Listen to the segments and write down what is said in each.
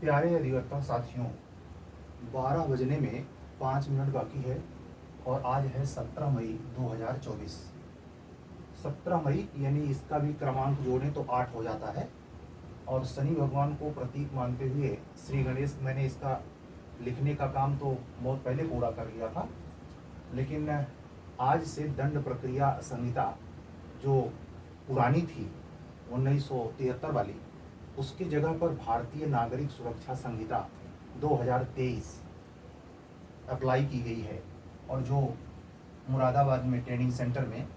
प्यारे अधिवक्ता साथियों, 12 बजने में 5 मिनट बाकी है और आज है 17 मई 2024। 17 मई यानी इसका भी क्रमांक जोड़ें तो 8 हो जाता है। और शनि भगवान को प्रतीक मानते हुए श्री गणेश, मैंने इसका लिखने का काम तो बहुत पहले पूरा कर लिया था, लेकिन आज से दंड प्रक्रिया संहिता जो पुरानी थी 1973 वाली, उसकी जगह पर भारतीय नागरिक सुरक्षा संहिता 2023 अप्लाई की गई है। और जो मुरादाबाद में ट्रेनिंग सेंटर में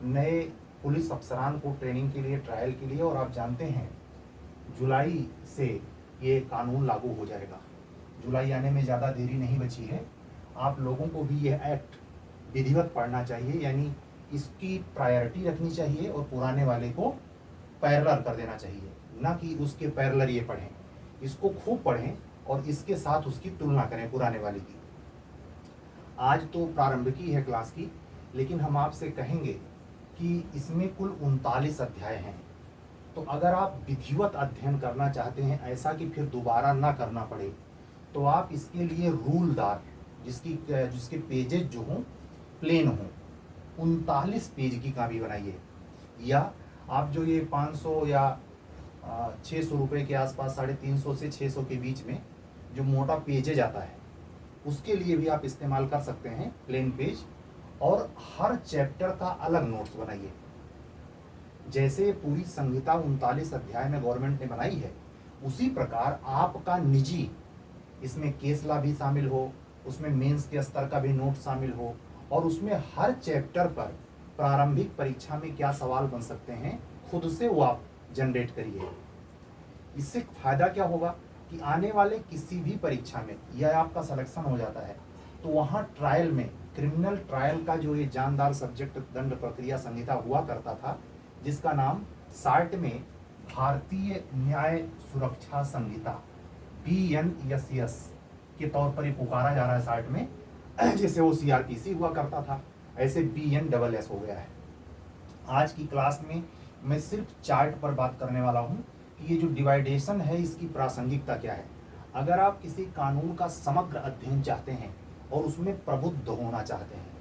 नए पुलिस अफसरान को ट्रेनिंग के लिए, ट्रायल के लिए, और आप जानते हैं जुलाई से ये कानून लागू हो जाएगा। जुलाई आने में ज़्यादा देरी नहीं बची है। आप लोगों को भी यह एक्ट विधिवत पढ़ना चाहिए, यानी इसकी प्रायोरिटी रखनी चाहिए और पुराने वाले को पैरेलल कर देना चाहिए, ना कि उसके पैरेलल ये पढ़ें। इसको खूब पढ़ें और इसके साथ उसकी तुलना करें पुराने वाले की। आज तो प्रारंभिकी है क्लास की, लेकिन हम आपसे कहेंगे कि इसमें कुल 39 अध्याय हैं। तो अगर आप विधिवत अध्ययन करना चाहते हैं, ऐसा कि फिर दोबारा ना करना पड़े, तो आप इसके लिए रूलदार, जिसके पेजेस जो हों प्लेन हों, 39 पेज की कॉपी बनाइए। या आप जो ये 500 या 600 रुपये के आसपास, 350 से 600 के बीच में जो मोटा पेजेज आता है, उसके लिए भी आप इस्तेमाल कर सकते हैं प्लेन पेज। और हर चैप्टर का अलग नोट्स बनाइए। जैसे पूरी संहिता 39 अध्याय में गवर्नमेंट ने बनाई है, उसी प्रकार आपका निजी इसमें केस लॉ भी शामिल हो, उसमें मेंस के स्तर का भी नोट शामिल हो, और उसमें हर चैप्टर पर प्रारंभिक परीक्षा में क्या सवाल बन सकते हैं, खुद से वो आप जनरेट करिए। इससे फायदा क्या होगा कि आने वाले किसी भी परीक्षा में यह आपका सिलेक्शन हो जाता है, तो वहाँ ट्रायल में, क्रिमिनल ट्रायल का जो ये जानदार सब्जेक्ट दंड प्रक्रिया संहिता हुआ करता था, जिसका नाम सार्ट में भारतीय न्याय सुरक्षा संहिता BNSS के तौर पर ये पुकारा जा रहा है सार्ट में, जैसे वो CRPC हुआ करता था, ऐसे BNSS हो गया है। आज की क्लास में मैं सिर्फ चार्ट पर बात करने वाला हूँ कि ये जो डिवाइडेशन है, इसकी प्रासंगिकता क्या है। अगर आप किसी कानून का समग्र अध्ययन चाहते हैं और उसमें प्रबुद्ध होना चाहते हैं,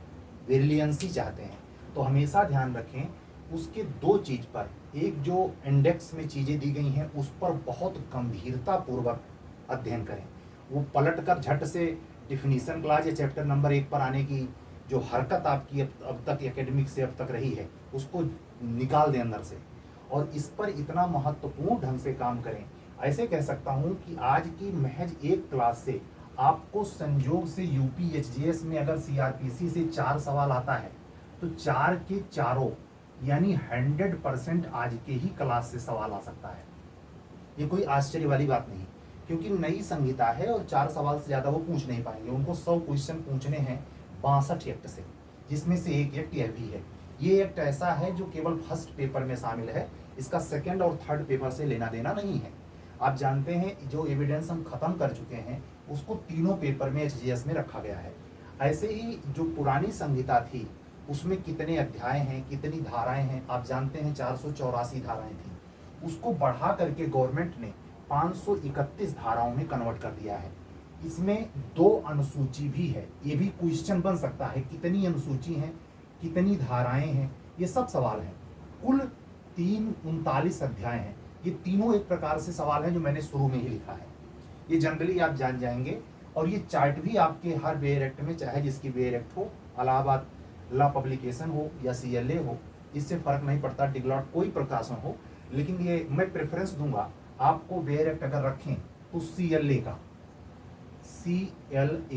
विजिलेंसी चाहते हैं, तो हमेशा ध्यान रखें उसके दो चीज़ पर। एक जो इंडेक्स में चीज़ें दी गई हैं, उस पर बहुत गंभीरता पूर्वक अध्ययन करें। वो पलट कर झट से डिफिनीशन क्लास या चैप्टर नंबर 1 पर आने की जो हरकत आपकी अब तक एकेडमिक से अब तक रही है, उसको निकाल दें अंदर से, और इस पर इतना महत्वपूर्ण ढंग से काम करें। ऐसे कह सकता हूं कि आज की महज एक क्लास से आपको संयोग से UPHGS में अगर CRPC से 4 सवाल आता है, तो 4 के चारों यानी 100% आज के ही क्लास से सवाल आ सकता है। ये कोई आश्चर्य वाली बात नहीं, क्योंकि नई संहिता है और 4 सवाल से ज़्यादा वो पूछ नहीं पाएंगे। उनको 100 क्वेश्चन पूछने हैं 62 एक्ट से, जिसमें से एक एक्ट यह भी है। ये एक्ट ऐसा है जो केवल फर्स्ट पेपर में शामिल है, इसका सेकंड और थर्ड पेपर से लेना देना नहीं है। आप जानते हैं जो एविडेंस हम खत्म कर चुके हैं, उसको तीनों पेपर में HGS में रखा गया है। ऐसे ही जो पुरानी संहिता थी, उसमें कितने अध्याय हैं, कितनी धाराएं हैं, आप जानते हैं 484 धाराएं थी। उसको बढ़ा करके गवर्नमेंट ने 531 धाराओं में कन्वर्ट कर दिया है। इसमें 2 अनुसूची भी है। ये भी क्वेश्चन बन सकता है, कितनी अनुसूची हैं, कितनी धाराएं हैं, ये सब सवाल हैं। कुल 39 अध्याय हैं। ये तीनों एक प्रकार से सवाल हैं जो मैंने शुरू में ही लिखा है। ये जनरली आप जान जाएंगे। और ये चार्ट भी आपके हर बेयर एक्ट में, चाहे जिसकी बेयर एक्ट हो, इलाहाबाद लॉ पब्लिकेशन हो या CLA हो, इससे फर्क नहीं पड़ता, डिगलॉट कोई प्रकाशन हो, लेकिन ये मैं प्रेफरेंस दूंगा आपको बेयर एक्ट अगर रखें तो CLA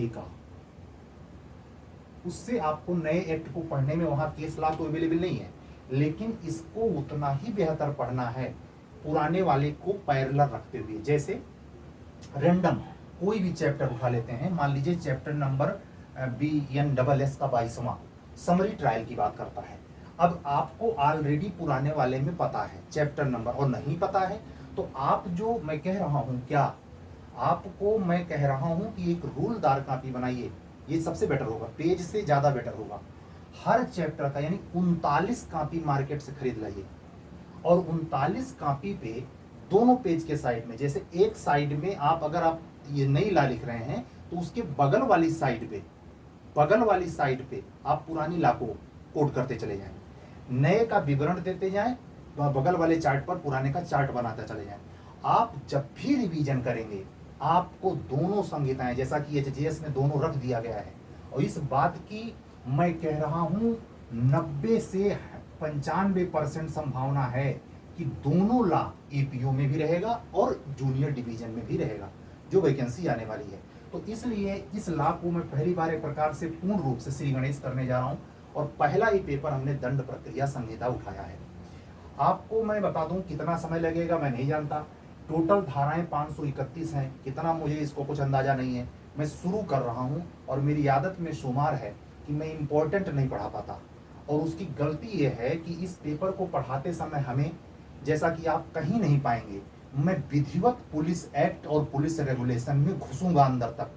का। उससे आपको नए एक्ट को पढ़ने में, वहां केस लॉ तो अवेलेबल नहीं है, लेकिन इसको उतना ही बेहतर पढ़ना है पुराने वाले को पैरेलल रखते हुए। जैसे रैंडम कोई भी चैप्टर उठा लेते हैं, मान लीजिए चैप्टर नंबर BNSS का 22वां समरी ट्रायल की बात करता है। अब आपको ऑलरेडी पुराने वाले में पता है चैप्टर नंबर, और नहीं पता है तो आप, जो मैं कह रहा हूं, क्या आपको मैं कह रहा हूं कि एक रूलदार कॉपी बनाइए। ये सबसे बेटर होगा, पेज से ज्यादा बेटर होगा। हर चैप्टर का यानी 39 कॉपी मार्केट से खरीद लाइए, और 39 कॉपी पे दोनों पेज के साइड में, जैसे एक साइड में आप अगर आप ये नई ला लिख रहे हैं तो उसके बगल वाली साइड पे आप पुरानी ला को कोड करते चले जाएं, नए का विवरण देते जाएं, तो बगल वाले चार्ट पर पुराने का चार्ट बनाते चले जाएं। आप जब भी रिवीजन करेंगे आपको दोनों संहिताएं, जैसा कि एचजीएस में दोनों रख दिया गया है, और इस बात की मैं कह रहा हूं 90 से 95% संभावना है कि दोनों ला एपीओ में भी रहेगा और जूनियर डिवीजन में भी रहेगा जो वैकेंसी आने वाली है। तो इसलिए इस ला को मैं पहली बार एक प्रकार से पूर्ण रूप से श्री गणेश करने जा रहा हूं, और पहला ही पेपर हमने दंड प्रक्रिया संहिता उठाया है। आपको मैं बता दूं कितना समय लगेगा मैं नहीं जानता, टोटल धाराएं 531 हैं, कितना मुझे इसको कुछ अंदाजा नहीं है। मैं शुरू कर रहा हूं और मेरी आदत में शुमार है कि मैं इम्पोर्टेंट नहीं पढ़ा पाता, और उसकी गलती यह है कि इस पेपर को पढ़ाते समय हमें, जैसा कि आप कहीं नहीं पाएंगे, मैं विधिवत पुलिस एक्ट और पुलिस रेगुलेशन में घुसूंगा अंदर तक।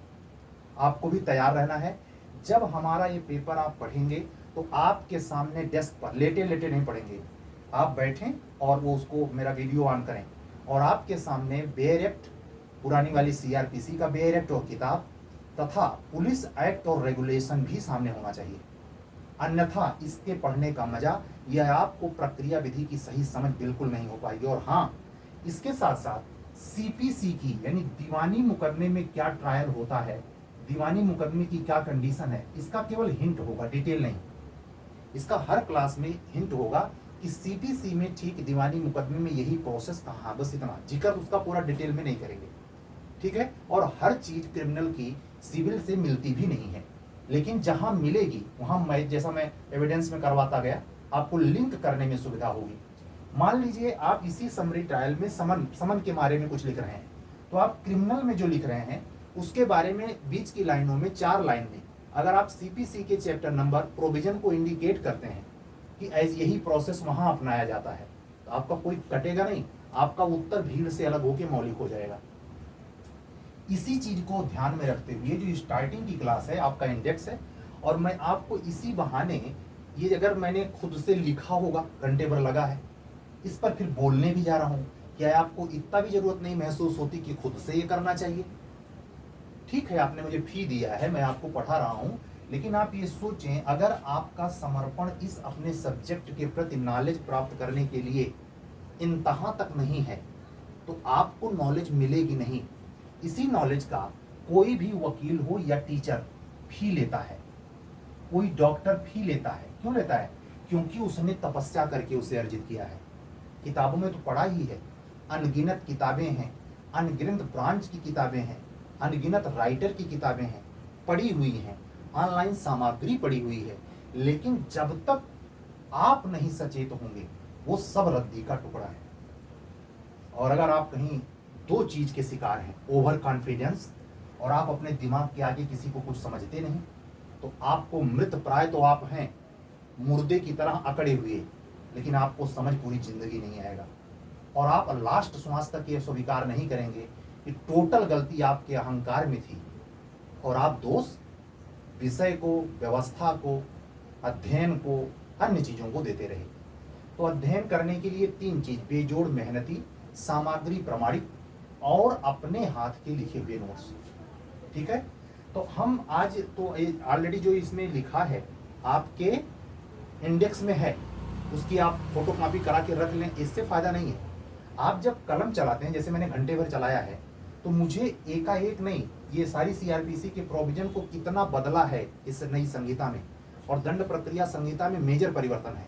आपको भी तैयार रहना है। जब हमारा ये पेपर आप पढ़ेंगे तो आपके सामने डेस्क पर लेटे लेटे नहीं पढ़ेंगे, आप बैठें और वो उसको मेरा वीडियो ऑन करें, और आपके सामने बेयर एक्ट, पुरानी वाली सीआरपीसी का बेयर एक्ट और किताब, तथा पुलिस एक्ट और रेगुलेशन भी सामने होना चाहिए। अन्यथा इसके पढ़ने का मजा, यह आपको प्रक्रिया विधि की सही समझ बिल्कुल नहीं हो पाएगी। और हाँ, इसके साथ साथ सीपीसी की यानी दीवानी मुकदमे में क्या ट्रायल होता है, दीवानी मुकदमे की क्या कंडीशन है, इसका केवल हिंट होगा, डिटेल नहीं। इसका हर क्लास में हिंट होगा कि सीपीसी में ठीक दीवानी मुकदमे में यही प्रोसेस कहाँ, बस इतना जिक्र उसका पूरा डिटेल में नहीं करेंगे, ठीक है। और हर चीज क्रिमिनल की सिविल से मिलती भी नहीं है, लेकिन जहां मिलेगी वहां मैं, जैसा मैं एविडेंस में करवाता गया, आपको लिंक करने में सुविधा होगी। मान लीजिए आप इसी समरी ट्रायल में समन के बारे में कुछ लिख रहे हैं, तो आप क्रिमिनल में जो लिख रहे हैं उसके बारे में बीच की लाइनों में 4 लाइन में अगर आप सीपीसी के चैप्टर नंबर प्रोविजन को इंडिकेट करते हैं कि ऐसे यही प्रोसेस वहां अपनाया जाता है, तो आपका कोई कटेगा नहीं, आपका उत्तर भीड़ से अलग होकर मौलिक हो जाएगा। इसी चीज को ध्यान में रखते हुए जो स्टार्टिंग की क्लास है आपका इंडेक्स है, और मैं आपको इसी बहाने, ये अगर मैंने खुद से लिखा होगा, घंटे भर लगा है इस पर, फिर बोलने भी जा रहा हूं, क्या आपको इतना भी जरूरत नहीं महसूस होती कि खुद से ये करना चाहिए? ठीक है, आपने मुझे फी दिया है, मैं आपको पढ़ा रहा हूं, लेकिन आप ये सोचें, अगर आपका समर्पण इस अपने सब्जेक्ट के प्रति नॉलेज प्राप्त करने के लिए इंतहा तक नहीं है तो आपको नॉलेज मिलेगी नहीं। इसी नॉलेज का कोई भी वकील हो या टीचर फी लेता है, कोई डॉक्टर फी लेता है। क्यों लेता है? क्योंकि उसने तपस्या करके उसे अर्जित किया है। किताबों में तो पढ़ा ही है, अनगिनत किताबें हैं, अनगिनत ब्रांच की किताबें हैं, अनगिनत राइटर की किताबें हैं, पढ़ी हुई हैं, ऑनलाइन सामग्री पढ़ी हुई है, लेकिन जब तक आप नहीं सचेत होंगे वो सब रद्दी का टुकड़ा है। और अगर आप कहीं 2 चीज के शिकार हैं, ओवर कॉन्फिडेंस और आप अपने दिमाग के आगे किसी को कुछ समझते नहीं, तो आपको मृत प्राय तो आप हैं, मुर्दे की तरह अकड़े हुए, लेकिन आपको समझ पूरी जिंदगी नहीं आएगा। और आप लास्ट श्वास तक ये स्वीकार नहीं करेंगे कि टोटल गलती आपके अहंकार में थी, और आप दोष विषय को, व्यवस्था को, अध्ययन को, अन्य चीजों को देते रहे। तो अध्ययन करने के लिए 3 चीज, बेजोड़ मेहनती, सामग्री प्रमाणिक और अपने हाथ के लिखे हुए नोट्स, ठीक है। तो हम आज तो ऑलरेडी जो इसमें लिखा है आपके इंडेक्स में है, उसकी आप फोटो कॉपी करा के रख लें, इससे फायदा नहीं है। आप जब कलम चलाते हैं, जैसे मैंने घंटे भर चलाया है, तो मुझे एकाएक नहीं, ये सारी सीआरपीसी के प्रोविजन को कितना बदला है इस नई संहिता में, और दंड प्रक्रिया संहिता में मेजर परिवर्तन है।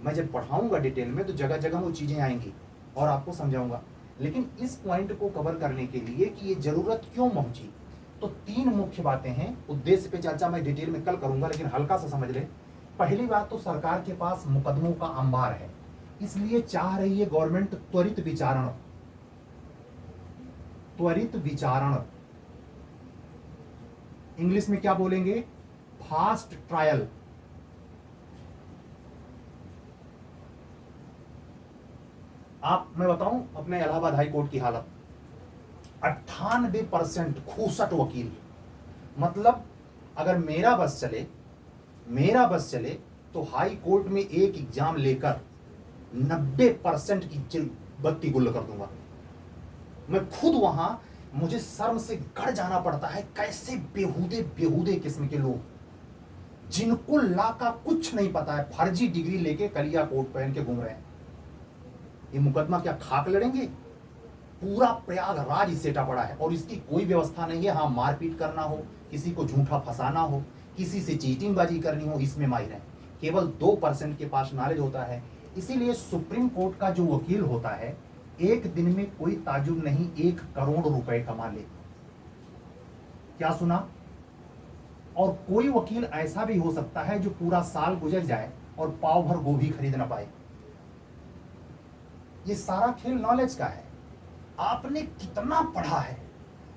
मैं जब पढ़ाऊंगा डिटेल में तो जगह जगह वो चीजें आएंगी और आपको समझाऊंगा। लेकिन इस पॉइंट को कवर करने के लिए कि ये जरूरत क्यों पहुंची, तो 3 मुख्य बातें हैं। उद्देश्य पे चर्चा मैं डिटेल में कल करूंगा, लेकिन हल्का सा समझ लें। पहली बात तो सरकार के पास मुकदमों का अंबार है, इसलिए चाह रही है गवर्नमेंट त्वरित विचारण। त्वरित विचारण इंग्लिश में क्या बोलेंगे? Fast trial. मैं बताऊं अपने इलाहाबाद हाई कोर्ट की हालत, 98% खूसट वकील। मतलब अगर मेरा बस चले तो हाई कोर्ट में एक एग्जाम लेकर 90% की बत्ती गुल कर दूंगा। मैं खुद वहां, मुझे शर्म से गड़ जाना पड़ता है। कैसे बेहूदे बेहूदे किस्म के लोग, जिनको ला का कुछ नहीं पता है, फर्जी डिग्री लेके कलिया कोट पहन के घूम रहे हैं। ये मुकदमा क्या खाक लड़ेंगे? पूरा प्रयागराज सेटा पड़ा है और इसकी कोई व्यवस्था नहीं है। हाँ, मारपीट करना हो, किसी को झूठा फंसाना हो, किसी से चीटिंगबाजी करनी हो, इसमें माहिर है। केवल 2% के पास नॉलेज होता है। इसीलिए सुप्रीम कोर्ट का जो वकील होता है, एक दिन में कोई ताजुब नहीं 1 करोड़ रुपए कमा ले। क्या सुना? और कोई वकील ऐसा भी हो सकता है जो पूरा साल गुजर जाए और पाव भर गोभी खरीद ना पाए। ये सारा खेल नॉलेज का है। आपने कितना पढ़ा है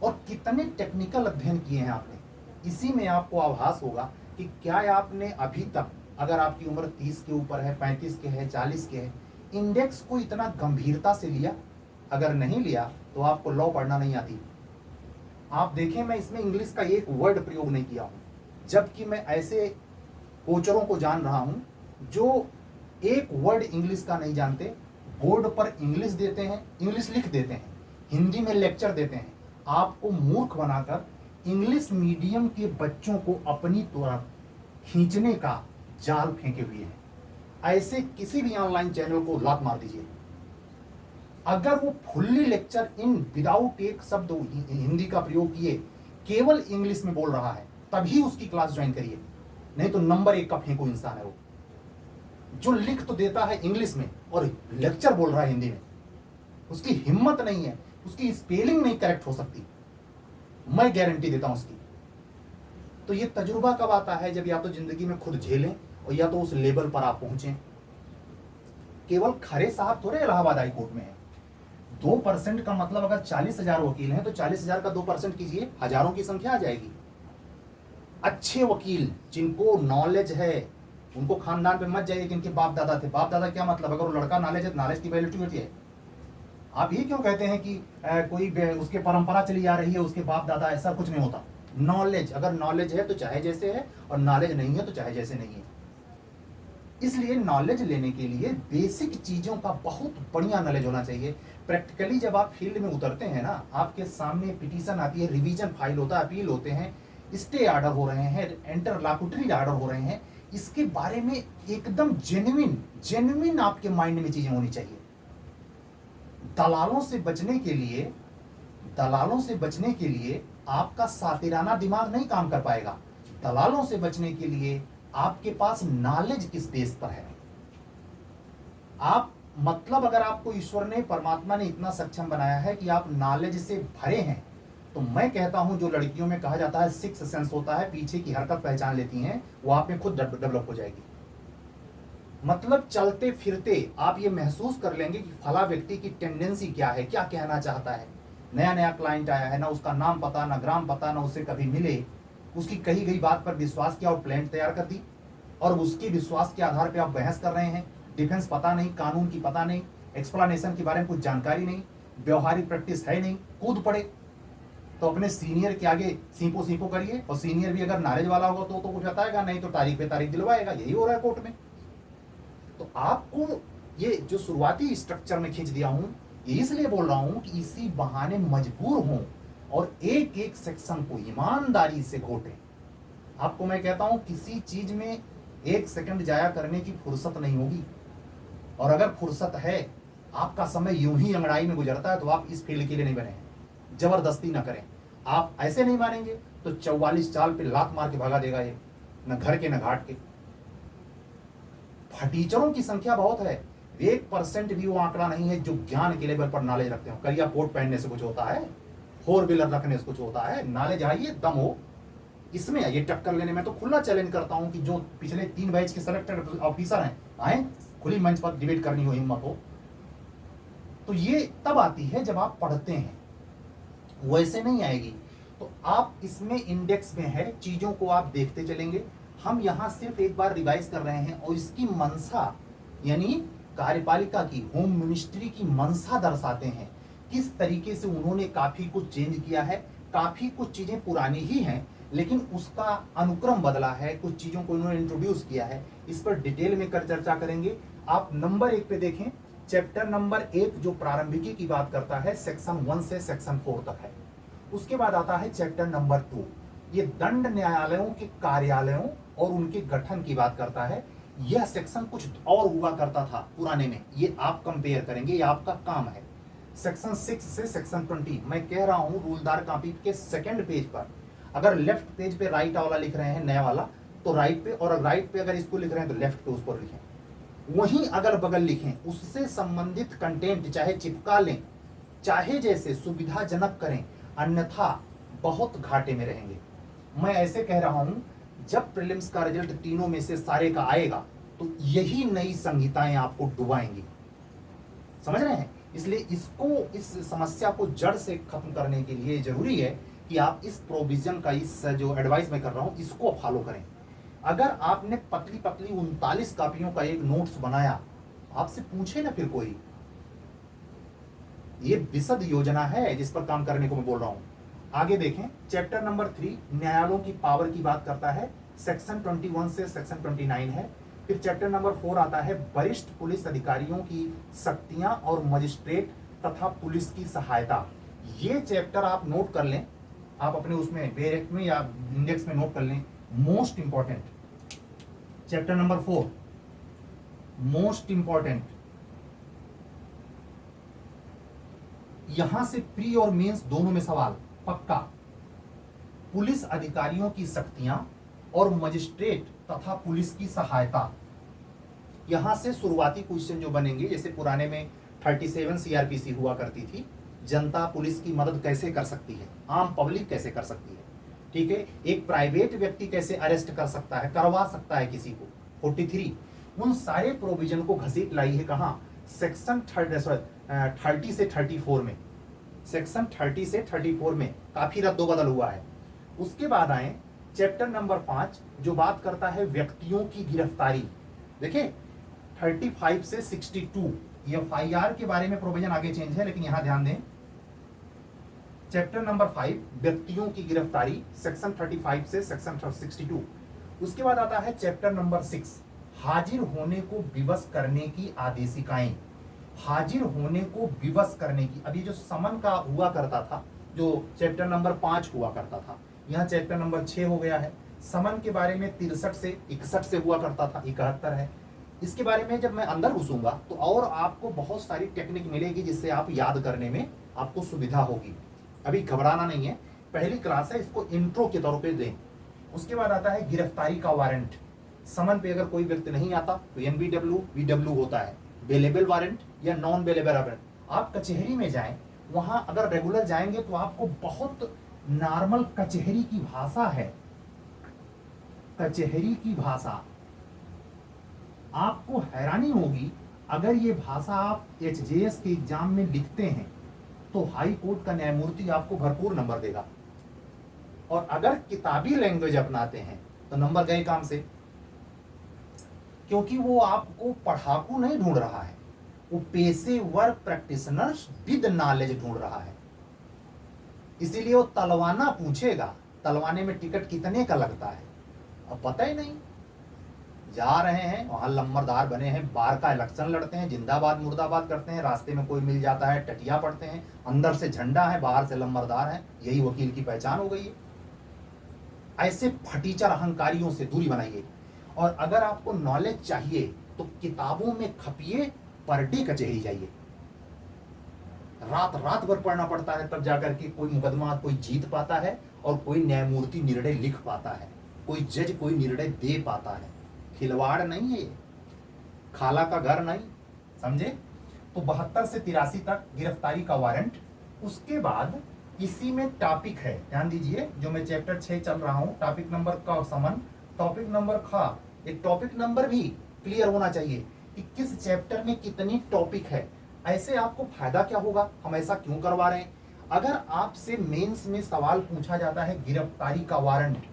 और कितने टेक्निकल अध्ययन किए हैं आपने, इसी में आपको आभास होगा कि क्या आपने अभी तक, अगर आपकी उम्र 30 के ऊपर है, 35 के है, 40 के है, इंडेक्स को इतना गंभीरता से लिया? अगर नहीं लिया तो आपको लॉ पढ़ना नहीं आती। आप देखें, मैं इसमें इंग्लिश का एक वर्ड प्रयोग नहीं किया हूं, जबकि मैं ऐसे कोचरों को जान रहा हूं जो एक वर्ड इंग्लिश का नहीं जानते, बोर्ड पर इंग्लिश देते हैं, इंग्लिश लिख देते हैं, हिंदी में लेक्चर देते हैं, आपको मूर्ख बनाकर इंग्लिश मीडियम के बच्चों को अपनी तरफ खींचने का जाल फेंके हुए हैं। ऐसे किसी भी ऑनलाइन चैनल को लात मार दीजिए। अगर वो फुल्ली लेक्चर इन विदाउट एक शब्द हिंदी का प्रयोग किए, केवल इंग्लिश में बोल रहा है, तभी उसकी क्लास ज्वाइन करिए, नहीं तो नंबर 1 का फेंको इंसान है वो। जो लिख तो देता है इंग्लिश में और लेक्चर बोल रहा है हिंदी में, उसकी हिम्मत नहीं है, उसकी स्पेलिंग नहीं करेक्ट हो सकती, मैं गारंटी देता हूं उसकी। तो ये तजुर्बा कब आता है? जब या तो जिंदगी में खुद झेलें और या तो उस लेवल पर आप पहुंचे। केवल खरे साहब थोड़े इलाहाबाद हाई कोर्ट में है। 2% का मतलब, अगर 40,000 वकील हैं तो 40,000 का 2% कीजिए, हजारों की संख्या आ जाएगी। अच्छे वकील जिनको नॉलेज है, उनको खानदान पे मत जाइए कि इनके बाप दादा थे। बाप दादा क्या मतलब? अगर वो लड़का नॉलेज है, नॉलेज की वैल्यू होती है। आप ये क्यों कहते हैं कि कोई उसके परंपरा चली आ रही है, उसके बाप दादा? ऐसा कुछ नहीं होता। नॉलेज, अगर नॉलेज है तो चाहे जैसे है, और नॉलेज नहीं है तो चाहे जैसे नहीं है। इसलिए नॉलेज लेने के लिए बेसिक चीजों का बहुत बढ़िया नॉलेज होना चाहिए। प्रैक्टिकली जब आप फील्ड में उतरते हैं ना, आपके सामने पिटीशन आती है, रिवीजन फाइल होता है, अपील होते हैं, स्टे ऑर्डर हो रहे हैं, इंटरलॉक्यूटरी ऑर्डर हो रहे हैं, इसके बारे में एकदम जेन्युइन आपके माइंड में चीजें होनी चाहिए। दलालों से बचने के लिए आपका सातिराना दिमाग नहीं काम कर पाएगा। दलालों से बचने के लिए आपके पास नॉलेज किस बेस पर है? आप मतलब, अगर आपको ईश्वर ने, परमात्मा ने इतना सक्षम बनाया है कि आप नॉलेज से भरे हैं, तो मैं कहता हूं, जो लड़कियों में कहा जाता है सिक्स सेंस होता है, पीछे की हरकत पहचान लेती हैं, वो आप में खुद डेवलप हो जाएगी। मतलब चलते फिरते आप ये महसूस कर लेंगे कि फला व्यक्ति की टेंडेंसी क्या है, क्या कहना चाहता है। नया नया क्लाइंट आया है, ना उसका नाम पता, ना ग्राम पता, ना उससे कभी मिले, उसकी कही गई बात पर विश्वास किया और प्लान तैयार कर दी, और उसके विश्वास के आधार पर आप बहस कर रहे हैं। डिफेंस पता नहीं, कानून की पता नहीं, एक्सप्लेनेशन के बारे में कुछ जानकारी नहीं, व्यवहारिक प्रैक्टिस है नहीं, कूद पड़े। तो अपने सीनियर के आगे सीपो करिए, और सीनियर भी अगर नॉलेज वाला होगा तो कुछ बताएगा, नहीं तो तारीख पे तारीख दिलवाएगा। यही हो रहा है कोर्ट में। तो आपको ये जो शुरुआती स्ट्रक्चर में खींच दिया हूं, ये इसलिए बोल रहा हूं कि इसी बहाने मजबूर हों और एक एक सेक्शन को ईमानदारी से घोटें। आपको मैं कहता हूं, किसी चीज में 1 सेकंड जाया करने की फुर्सत नहीं होगी, और अगर फुर्सत है, आपका समय यूं ही अंगड़ाई में गुजरता है, तो आप इस फील्ड के लिए नहीं बने हैं। जबरदस्ती ना करें। आप ऐसे नहीं मारेंगे तो 44 चाल पे लात मार के भगा देगा ये, न घर के न घाट के। फटीचरों की संख्या बहुत है, 1% भी वो आंकड़ा नहीं है जो ज्ञान के लेवल पर नॉलेज रखते हो। करिया कोट पहनने से कुछ होता है, 4 व्हीलर रखने से कुछ होता है? नॉलेज आइए, दम हो, इसमें आइए टक्कर लेने में। तो खुला चैलेंज करता हूं कि जो पिछले 3 बैच के सेलेक्टेड ऑफिसर हैं, आए खुली मंच पर डिबेट करनी हो, हिम्मत हो। तो ये तब आती है जब आप पढ़ते हैं, वैसे नहीं आएगी। तो आप इसमें इंडेक्स में है, चीजों को आप देखते चलेंगे। हम यहां सिर्फ एक बार रिवाइज कर रहे हैं, और इसकी मंशा, यानी कार्यपालिका की, होम मिनिस्ट्री की मंशा दर्शाते हैं। किस तरीके से उन्होंने काफी कुछ चेंज किया है। काफी कुछ चीजें पुरानी ही हैं, लेकिन उसका अनुक्रम बदला है, कुछ चीजों को उन्होंने इंट्रोड्यूस किया है। इस पर डिटेल में कर चर्चा करेंगे। आप नंबर 1 पे देखें, चैप्टर नंबर 1 जो प्रारंभिकी की बात करता है सेक्शन 1 से सेक्शन 4 तक है। उसके बाद आता है चैप्टर नंबर 2, ये दंड न्यायालयों के कार्यालयों और उनके गठन की बात करता है। यह सेक्शन कुछ और हुआ करता था पुराने में, ये आप कंपेयर करेंगे, ये आपका काम है। सेक्शन 6 से सेक्शन 20, मैं कह रहा हूं रूलदार कॉपी के सेकंड पेज पर अगर लेफ्ट पेज पे राइट वाला लिख रहे हैं नया वाला तो राइट पे, और राइट पे अगर इसको लिख रहे हैं तो लेफ्ट पे उस पर लिखें। वहीं अगल बगल लिखें, उससे संबंधित कंटेंट चाहे चिपका लें, चाहे जैसे सुविधाजनक करें, अन्यथा बहुत घाटे में रहेंगे। मैं ऐसे कह रहा हूं, जब प्रीलिम्स का रिजल्ट तीनों में से सारे का आएगा तो यही नई संहिताएं आपको डुबाएंगी, समझ रहे हैं। इसलिए इसको, इस समस्या को जड़ से खत्म करने के लिए जरूरी है कि आप इस प्रोविजन का, इस जो एडवाइस मैं कर रहा हूं इसको फॉलो करें। अगर आपने पतली पतली 39 कॉपियों का एक नोट्स बनाया, आपसे पूछे ना फिर कोई, ये विशद योजना है जिस पर काम करने को मैं बोल रहा हूं। आगे देखें, चैप्टर नंबर 3 न्यायालयों की पावर की बात करता है, सेक्शन 21 से सेक्शन 29 है। फिर चैप्टर नंबर 4 आता है वरिष्ठ पुलिस अधिकारियों की शक्तियां और मजिस्ट्रेट तथा पुलिस की सहायता। ये चैप्टर आप नोट कर लें, आप अपने उसमें बेरेक्ट में या इंडेक्स में नोट कर लें, most important chapter number 4, most important. यहां से प्री और मेंस दोनों में सवाल पक्का। पुलिस अधिकारियों की शक्तियां और मजिस्ट्रेट तथा पुलिस की सहायता, यहां से शुरुआती क्वेश्चन जो बनेंगे, जैसे पुराने में 37 सीआरपीसी हुआ करती थी, जनता पुलिस की मदद कैसे कर सकती है, आम पब्लिक कैसे कर सकती है, ठीक है, एक प्राइवेट व्यक्ति कैसे अरेस्ट कर सकता है, करवा सकता है किसी को, 43, उन सारे प्रोविजन को घसीट लाई है कहां, सेक्शन 30 से 34 में, सेक्शन 30 से 34 में काफी रद्दोबदल हुआ है। उसके बाद आए चैप्टर नंबर 5 जो बात करता है व्यक्तियों की गिरफ्तारी। देखिए 35 से 62 एफआईआर के बारे में प्रोविजन आगे चेंज है, लेकिन यहां ध्यान दें चैप्टर नंबर 5 व्यक्तियों की गिरफ्तारी, सेक्शन 35 से सेक्शन 62। उसके बाद आता है चैप्टर नंबर 6 हाजिर होने को विवश करने की आदेशिकाएं। हाजिर होने को विवश करने की, अभी जो समन का हुआ करता था, जो चैप्टर नंबर 5 हुआ करता था, यहाँ चैप्टर नंबर 6 हो गया है। समन के बारे में 63 से 61 से हुआ करता था, 71 है। इसके बारे में जब मैं अंदर घुसूंगा तो और आपको बहुत सारी टेक्निक मिलेगी जिससे आप याद करने में आपको सुविधा होगी। अभी घबराना नहीं है, पहली क्लास है, इसको इंट्रो के तौर पे दें। उसके बाद आता है गिरफ्तारी का वारंट। समन पे अगर कोई व्यक्ति नहीं आता तो एनबीडब्ल्यू वीडब्ल्यू होता है, बेलेबल वारंट या नॉन बेलेबल वारंट। आप कचहरी में जाएं, वहां अगर रेगुलर जाएंगे तो आपको बहुत नॉर्मल कचहरी की भाषा है, कचहरी की भाषा, आपको हैरानी होगी अगर ये भाषा आप एचजेएस के एग्जाम में लिखते हैं तो हाई कोर्ट का न्यायमूर्ति आपको भरपूर नंबर देगा, और अगर किताबी लैंग्वेज अपनाते हैं तो नंबर गए काम से, क्योंकि वो आपको पढ़ाकू नहीं ढूंढ रहा है, वो पेशेवर प्रैक्टिशनर्स विद नॉलेज ढूंढ रहा है। इसीलिए वो तलवाना पूछेगा, तलवाने में टिकट कितने का लगता है, अब पता ही नहीं। जा रहे हैं वहां लंबरदार बने हैं, बार का इलेक्शन लड़ते हैं, जिंदाबाद मुर्दाबाद करते हैं, रास्ते में कोई मिल जाता है टटिया पड़ते हैं, अंदर से झंडा है बाहर से लंबरदार है, यही वकील की पहचान हो गई है। ऐसे फटीचर अहंकारियों से दूरी बनाइए, और अगर आपको नॉलेज चाहिए तो किताबों में खपिए, पर डे कचहरी जाइए, रात रात भर पढ़ना पड़ता है, तब जाकर के कोई मुकदमा कोई जीत पाता है और कोई न्यायमूर्ति निर्णय लिख पाता है, कोई जज कोई निर्णय दे पाता है। खिलवाड़ नहीं है ये, खाला का घर नहीं, समझे। तो 72 से 83 तक गिरफ्तारी का वारंट। उसके बाद इसी में टॉपिक है, ध्यान दीजिए, जो मैं चैप्टर 6 चल रहा हूं, टॉपिक नंबर का समन, टॉपिक नंबर खा, एक टॉपिक नंबर भी क्लियर होना चाहिए कि किस चैप्टर में कितनी टॉपिक है। ऐसे आपको फायदा क्या होगा, हम ऐसा क्यों करवा रहे हैं। अगर आपसे मेंस में सवाल पूछा जाता है गिरफ्तारी का वारंट,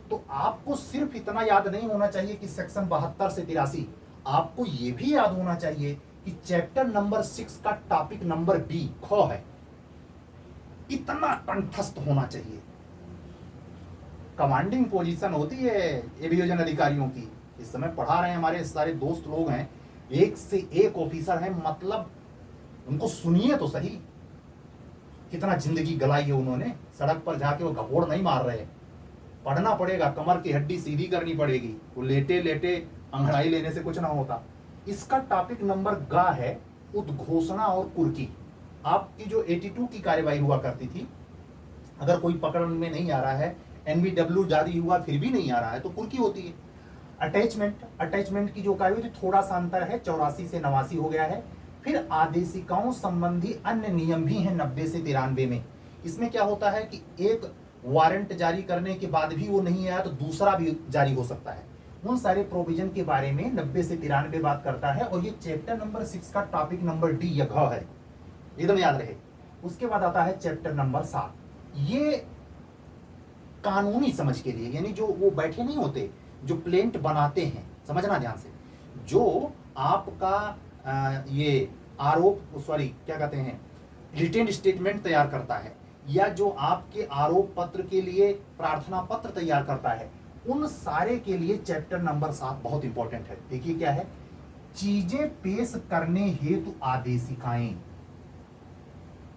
तो आपको सिर्फ इतना याद नहीं होना चाहिए कि सेक्शन 72 से 83, आपको यह भी याद होना चाहिए कि चैप्टर नंबर 6 का टॉपिक नंबर बी ख है, इतना कंठस्थ होना चाहिए। कमांडिंग पोजीशन होती है एवियोजन अधिकारियों की, इस समय पढ़ा रहे हैं हमारे सारे दोस्त लोग हैं, एक से एक ऑफिसर है, मतलब उनको सुनिए तो सही, कितना जिंदगी गलाई है उन्होंने। सड़क पर जाके वो घपोड़ नहीं मार रहे, पढ़ना पड़ेगा, कमर की हड्डी सीधी करनी पड़ेगी, वो लेटे लेटे अंगड़ाई लेने से कुछ ना होता। इसका टॉपिक नंबर गा है उद्घोषणा और कुर्की। आपकी जो 82 की कार्यवाही हुआ करती थी, अगर कोई पकड़ में नहीं आ रहा है, एनबीडब्ल्यू जारी हुआ फिर भी नहीं आ रहा है, तो कुर्की होती है। अटैचमेंट की जो कार्यवाही थी, थोड़ा सा अंतर है, 84 से 89 हो गया है। फिर आदेशिकाओं संबंधी अन्य नियम भी हैं 90 से 93 में। इसमें क्या होता है कि एक वारंट जारी करने के बाद भी वो नहीं आया तो दूसरा भी जारी हो सकता है। उन सारे प्रोविजन के बारे में 90 से 93 बात करता है। और ये चैप्टर नंबर 6 का टॉपिक नंबर डी या घ है, एकदम याद रहे। उसके बाद आता है चैप्टर नंबर 7, ये कानूनी समझ के लिए, यानी जो वो बैठे नहीं होते जो प्लेंट बनाते हैं, समझना ध्यान से, जो आपका ये आरोप सॉरी क्या कहते हैं रिटेन स्टेटमेंट तैयार करता है, या जो आपके आरोप पत्र के लिए प्रार्थना पत्र तैयार करता है, उन सारे के लिए चैप्टर नंबर 7 बहुत इंपॉर्टेंट है। देखिए क्या है, चीजें पेश करने हेतु आदेशिकाएं।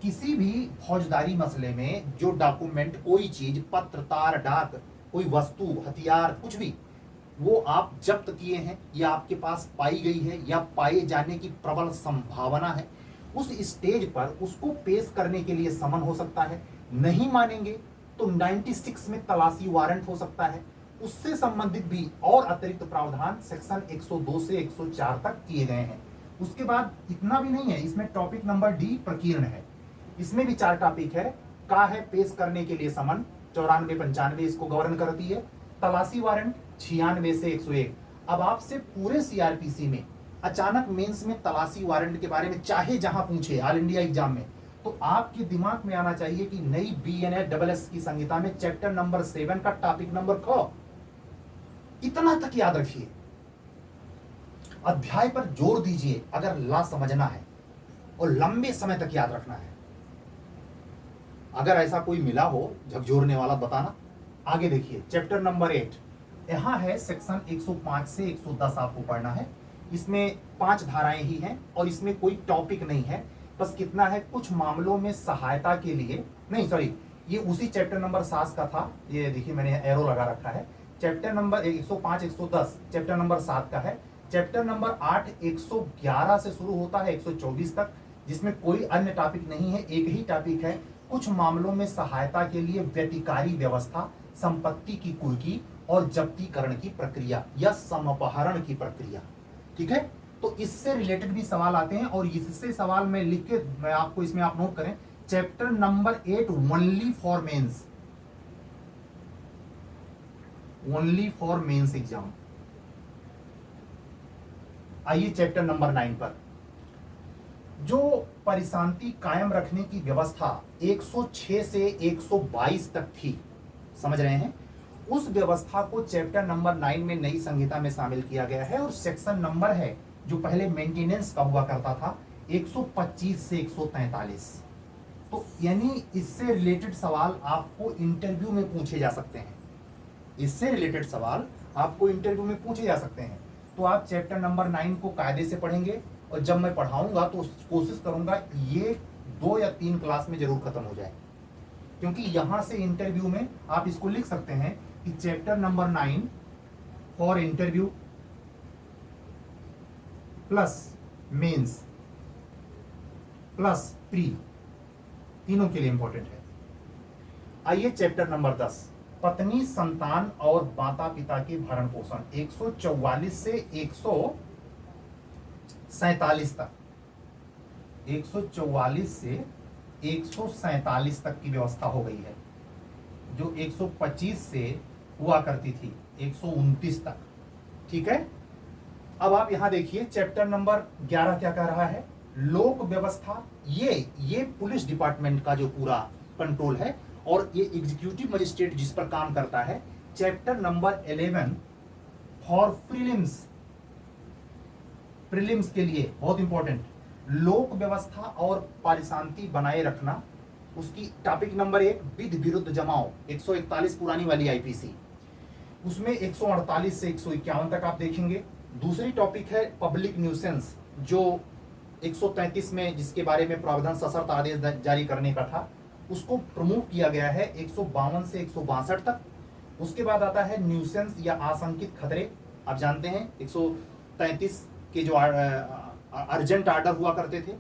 किसी भी फौजदारी मसले में जो डॉक्यूमेंट, कोई चीज, पत्र, तार, डाक, कोई वस्तु, हथियार, कुछ भी, वो आप जब्त किए हैं या आपके पास पाई गई है या पाए जाने की प्रबल संभावना है, उस स्टेज पर उसको पेश करने के लिए समन हो सकता है। नहीं मानेंगे तो 96 में तलाशी वारंट हो सकता है। उससे संबंधित भी और अतिरिक्त प्रावधान सेक्शन 102 से 104 तक किए गए हैं। उसके बाद इतना भी नहीं है, इसमें टॉपिक नंबर डी प्रकीर्ण है। इसमें भी 4 टॉपिक है। का है पेश करने के लिए समन, 94-95 इसको गवर्न करती है। तलाशी वारंट 96 से 101। अब आपसे पूरे सीआरपीसी में अचानक मेंस में तलाशी वारंट के बारे में चाहे जहां पूछे ऑल इंडिया एग्जाम में, तो आपके दिमाग में आना चाहिए कि नई BNS की संहिता में चैप्टर नंबर 7 का टॉपिक नंबर ख, इतना तक याद रखिए। अध्याय पर जोर दीजिए अगर ला समझना है और लंबे समय तक याद रखना है। अगर ऐसा कोई मिला हो झकझोरने वाला बताना। आगे देखिए चैप्टर नंबर 8, यहां है सेक्शन 105 से 110 आपको पढ़ना है। इसमें 5 धाराएं ही हैं और इसमें कोई टॉपिक नहीं है। बस कितना है, कुछ मामलों में सहायता के लिए, नहीं सॉरी, ये उसी चैप्टर नंबर 7 का था। ये देखिए मैंने एरो लगा रखा है। चैप्टर नंबर 105 110 चैप्टर नंबर 7 का है। चैप्टर नंबर 8 111 से शुरू होता है 124 तक, जिसमें कोई अन्य टॉपिक नहीं है, एक ही टॉपिक है, कुछ मामलों में सहायता के लिए व्यतिकारी व्यवस्था, संपत्ति की कुर्की और जब्तीकरण की प्रक्रिया या समपहरण की प्रक्रिया। ठीक है, तो इससे रिलेटेड भी सवाल आते हैं और इससे सवाल में लिख के मैं आपको इसमें आप नोट करें। Chapter number 8 only for mains, only for mains exam. आइए चैप्टर नंबर 9 पर, जो परिशांति कायम रखने की व्यवस्था 106 से 122 तक थी, समझ रहे हैं, उस व्यवस्था को चैप्टर नंबर 9 में नई संहिता में शामिल किया गया है। और सेक्शन नंबर है जो पहले मेंटेनेंस का हुआ करता था 125 से 143। तो यानी इससे रिलेटेड सवाल आपको इंटरव्यू में पूछे जा सकते हैं, इससे रिलेटेड सवाल आपको इंटरव्यू में पूछे जा सकते हैं। तो आप चैप्टर नंबर 9 को कायदे से पढ़ेंगे और जब मैं पढ़ाऊंगा तो कोशिश करूंगा ये 2 या 3 क्लास में जरूर खत्म हो जाए, क्योंकि यहां से इंटरव्यू में आप इसको लिख सकते हैं कि chapter number 9 for interview plus mains plus pre, तीनों के लिए इंपॉर्टेंट है। आइए चैप्टर नंबर 10, पत्नी, संतान और माता पिता के भरण पोषण, 144 से 147 तक, 144 से 147 तक की व्यवस्था हो गई है, जो 125 से हुआ करती थी 129 तक। ठीक है, अब आप यहां देखिए चैप्टर नंबर 11 क्या कह रहा है, लोक व्यवस्था। ये पुलिस डिपार्टमेंट का जो पूरा कंट्रोल है और ये एग्जीक्यूटिव मजिस्ट्रेट जिस पर काम करता है। चैप्टर नंबर 11 फॉर प्रीलिम्स के लिए बहुत इंपॉर्टेंट, लोक व्यवस्था और परिशांति बनाए रखना। उसकी टॉपिक नंबर 1 विधि विरुद्ध जमाओ, 141 पुरानी वाली आईपीसी, उसमें 148 से 151 तक आप देखेंगे। दूसरी टॉपिक है पब्लिक न्यूसेंस, जो 133 में जिसके बारे में प्रावधान सशर्त आदेश जारी करने का था, उसको प्रमोट किया गया है 152 से 162 तक। उसके बाद आता है न्यूसेंस या आशंकित खतरे। आप जानते हैं 133 के जो अर्जेंट आर्डर हुआ करते थे,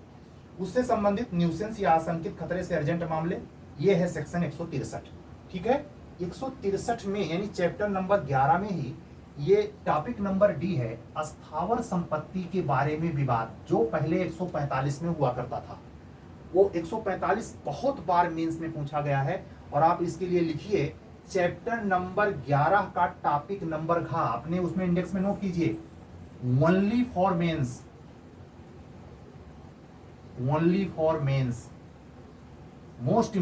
उससे संबंधित न्यूसेंस या आशंकित खतरे से अर्जेंट मामले, ये है सेक्शन 163। ठीक है, 163 में यानी चैप्टर नंबर 11 में ही ये टॉपिक नंबर डी है, अस्थावर संपत्ति के बारे में विवाद, जो पहले 145 में हुआ करता था। वो 145 बहुत बार मेंस में पूछा गया है, और आप इसके लिए लिखिए चैप्टर नंबर 11 का टॉपिक नंबर घ, अपने उसमें इंडेक्स में नोट कीजिए, only for mains, only for mains, most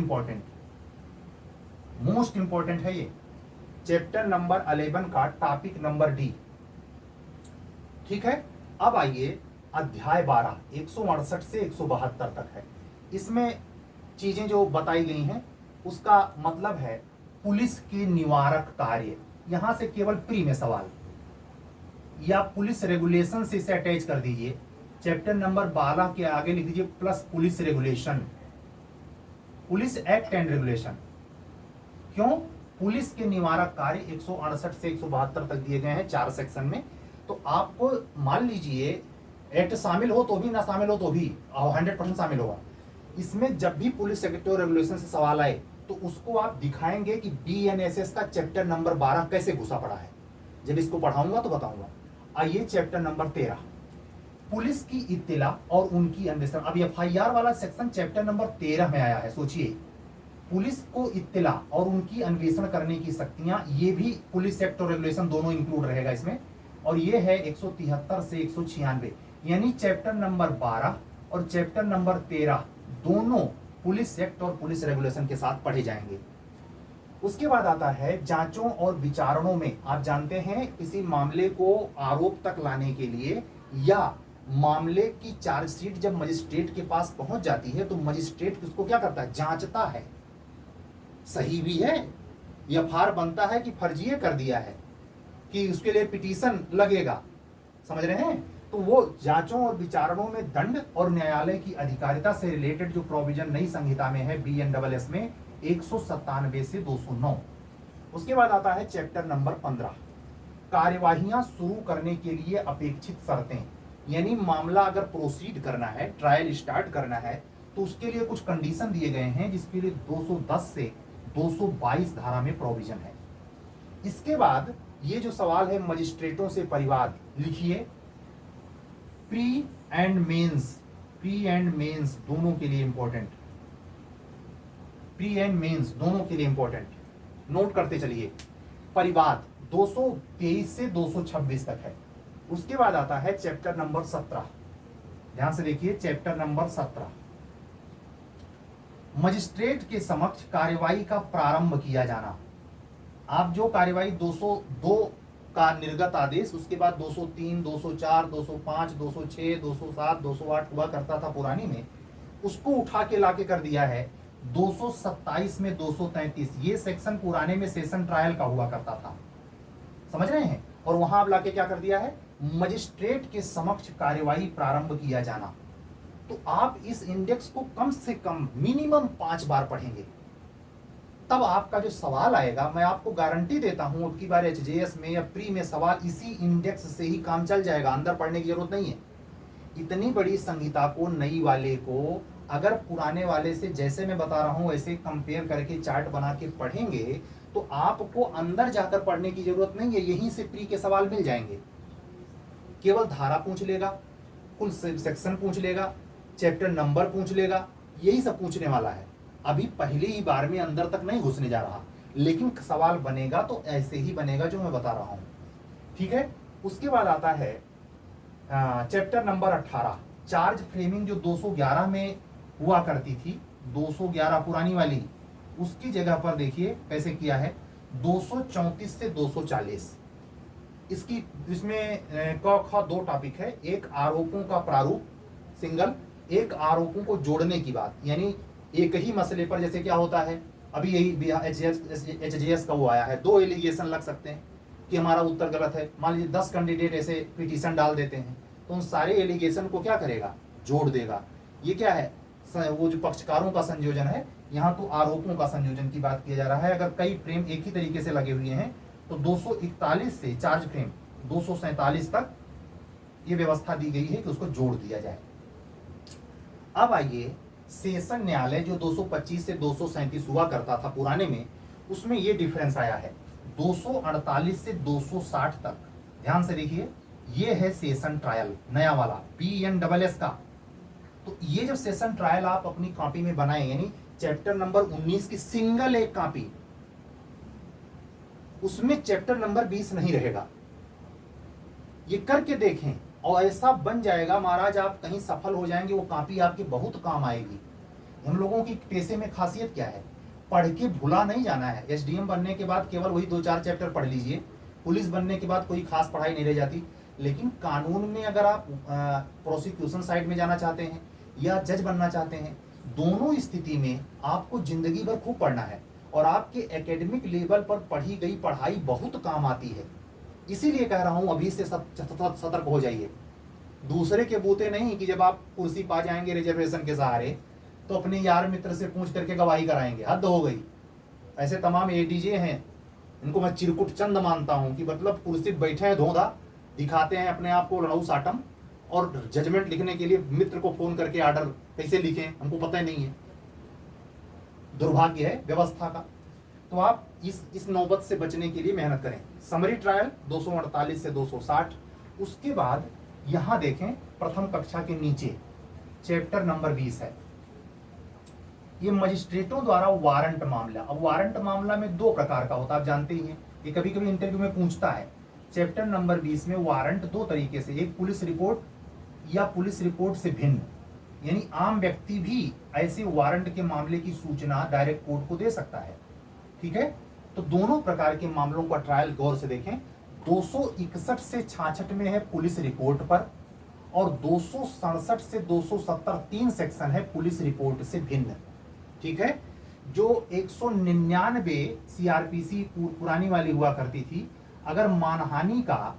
important है ये चैप्टर नंबर 11 का टॉपिक नंबर डी। ठीक है, अब आइए अध्याय 12 168 से 172 तक है। इसमें चीजें जो बताई गई हैं उसका मतलब है पुलिस के निवारक कार्य। यहां से केवल प्री में सवाल, या पुलिस रेगुलेशन से इसे अटैच कर दीजिए, चैप्टर नंबर 12 के आगे लिख दीजिए plus police regulation, police act and regulation. क्यों? पुलिस के निवारक कार्य 168 से 172 तक दिए गए हैं 4 सेक्शन में। तो आपको मान लीजिए एक्ट शामिल हो तो भी, ना शामिल हो तो भी 100% शामिल होगा। इसमें जब भी पुलिस एक्ट और रेगुलेशन से सवाल आए तो उसको आप दिखाएंगे कि बीएनएसएस का चैप्टर नंबर 12 कैसे घुसा पड़ा है। जब इसको पढ़ाऊंगा तो बताऊंगा। आइए चैप्टर नंबर 13, पुलिस की इत्तिला और उनकी अन्वेषण। अब एफआईआर वाला सेक्शन चैप्टर नंबर 13 में आया है। सोचिए, पुलिस को इत्तिला और उनकी अन्वेषण करने की शक्तियां, ये भी पुलिस एक्ट और रेगुलेशन दोनों इंक्लूड रहेगा इसमें। और ये है 173 से 196, यानी चैप्टर नंबर 12 और चैप्टर नंबर 13 दोनों पुलिस एक्ट और पुलिस रेगुलेशन के साथ पढ़े जाएंगे। उसके बाद आता है जांचों और विचारणों में। आप जानते हैं किसी मामले को आरोप तक लाने के लिए या मामले की चार्जशीट जब मजिस्ट्रेट के पास पहुंच जाती है तो मजिस्ट्रेट उसको क्या करता है? जांचता है, सही भी है, एफआईआर बनता है कि फर्जिए कर दिया है, कि उसके लिए पिटीशन लगेगा। समझ रहे हैं? तो वो जांचों और विचारणों में दंड और न्यायालय की अधिकारिता से रिलेटेड जो प्रोविजन नई संहिता में है बीएनडब्ल्यूएस में 197 से 209। उसके बाद आता है चैप्टर नंबर 15, कार्यवाहियां शुरू करने के लिए अपेक्षित शर्तें। यानी मामला अगर प्रोसीड करना है, ट्रायल स्टार्ट करना है, तो उसके लिए कुछ कंडीशन दिए गए हैं, जिसके लिए 210 से 222 धारा में प्रोविजन है। इसके बाद ये जो सवाल है मजिस्ट्रेटों से परिवाद, लिखिए प्री एंड मेंस दोनों के लिए इंपॉर्टेंट, प्री एंड मेंस दोनों के लिए इंपॉर्टेंट, नोट करते चलिए। परिवाद 223 से 226 तक है। उसके बाद आता है चैप्टर नंबर 17, ध्यान से देखिए चैप्टर नंबर 17, मजिस्ट्रेट के समक्ष कार्यवाही का प्रारंभ किया जाना। आप जो कार्यवाही 202 का निर्गत आदेश, उसके बाद 203, 204, 205, 206, 207, 208 हुआ करता था पुरानी में, उसको उठा के लाके कर दिया है 227 में 233। ये सेक्शन पुराने में सेशन ट्रायल का हुआ करता था, समझ रहे हैं? और वहां अब लाके क्या कर दिया है? मजिस्ट्रेट के समक्ष कार्यवाही प्रारंभ किया जाना। तो आप इस इंडेक्स को कम से कम मिनिमम 5 बार पढ़ेंगे, तब आपका जो सवाल आएगा, मैं आपको गारंटी देता हूं अब की बार एचजेएस में या प्री में सवाल इसी इंडेक्स से ही काम चल जाएगा, अंदर पढ़ने की जरूरत नहीं है। इतनी बड़ी संहिता को नई वाले को अगर पुराने वाले से जैसे मैं बता रहा हूं वैसे कंपेयर करके चार्ट बना के पढ़ेंगे तो आपको अंदर जाकर पढ़ने की जरूरत नहीं है, यहीं से प्री के सवाल मिल जाएंगे। केवल धारा पूछ लेगा, कुल सेक्शन पूछ लेगा, चैप्टर नंबर पूछ लेगा, यही सब पूछने वाला है। अभी पहली ही बार में अंदर तक नहीं घुसने जा रहा, लेकिन सवाल बनेगा तो ऐसे ही बनेगा जो मैं बता रहा हूं। ठीक है, उसके बाद आता है चैप्टर नंबर 18, चार्ज फ्रेमिंग, जो 211 में हुआ करती थी, 211 पुरानी वाली, उसकी जगह पर देखिए कैसे किया है 234 से 240। इसकी इसमें क ख 2 टॉपिक है, एक आरोपों का प्रारूप सिंगल, एक आरोपों को जोड़ने की बात। यानी एक ही मसले पर जैसे क्या होता है, अभी यही एचजेएस का वो आया है, 2 एलिगेशन लग सकते हैं, कि हमारा उत्तर गलत है। मान लीजिए 10 कैंडिडेट ऐसे पिटीशन डाल देते हैं, तो उन सारे एलिगेशन को क्या करेगा, जोड़ देगा। ये क्या है, वो जो पक्षकारों का संयोजन है, यहाँ तो आरोपों का संयोजन की बात किया जा रहा है। अगर कई फ्रेम एक ही तरीके से लगे हुए हैं तो 241 से चार्ज फ्रेम 247 तक ये व्यवस्था दी गई है कि उसको जोड़ दिया जाए। अब आइए, सेशन न्यायालय जो 225 से 237 हुआ करता था पुराने में, उसमें ये डिफरेंस आया है 248 से 260 तक। ध्यान से देखिए, ये है सेशन ट्रायल नया वाला PNSS का। तो ये जब सेशन ट्रायल आप अपनी कॉपी में बनाए, यानी चैप्टर नंबर 19 की सिंगल एक कॉपी, उसमें चैप्टर नंबर 20 नहीं रहेगा। ये करके देखें और ऐसा बन जाएगा महाराज, आप कहीं सफल हो जाएंगे, वो कॉपी आपकी बहुत काम आएगी। हम लोगों की पेशे में खासियत क्या है, पढ़ के भुला नहीं जाना है। SDM बनने के बाद केवल वही 2-4 चैप्टर पढ़ लीजिए, पुलिस बनने के बाद कोई खास पढ़ाई नहीं रह जाती। लेकिन कानून में अगर आप प्रोसिक्यूशन साइड में जाना चाहते हैं या जज बनना चाहते हैं, दोनों स्थिति में आपको जिंदगी भर खूब पढ़ना है और आपके एकेडमिक लेवल पर पढ़ी गई पढ़ाई बहुत काम आती है। इसीलिए कह रहा हूं अभी से सतर्क हो जाइए। दूसरे के बूते नहीं कि जब आप कुर्सी पा जाएंगे रिजर्वेशन के सहारे तो अपने यार मित्र से पूछ करके गवाही कराएंगे, हद हो गई। ऐसे तमाम ADJ हैं, इनको मैं चिरकुट चंद मानता हूं कि मतलब कुर्सी बैठे हैं धोधा, दिखाते हैं अपने आप को लड़ाऊ साटम, और जजमेंट लिखने के लिए मित्र को फोन करके आर्डर कैसे लिखें हमको पता ही नहीं है। दुर्भाग्य है व्यवस्था का। तो आप इस नौबत से बचने के लिए मेहनत करें। समरी ट्रायल 248 से 260। उसके बाद यहां देखें, प्रथम कक्षा के नीचे चैप्टर नंबर 20 है, ये मजिस्ट्रेटों द्वारा वारंट मामला। अब वारंट मामला में 2 प्रकार का होता है, आप जानते ही हैं, ये कभी कभी इंटरव्यू में पूछता है। चैप्टर नंबर 20 में वारंट 2 तरीके से, एक पुलिस रिपोर्ट या पुलिस रिपोर्ट से भिन्न, यानी आम व्यक्ति भी ऐसे वारंट के मामले की सूचना डायरेक्ट कोर्ट को दे सकता है। ठीक है, तो दोनों प्रकार के मामलों का ट्रायल गौर से देखें। 261 से 66 में है पुलिस रिपोर्ट पर, और 267 से 270 3 सेक्शन है पुलिस रिपोर्ट से भिन्न। ठीक है, जो 199 CRPC पुरानी वाली हुआ करती थी, अगर मानहानि का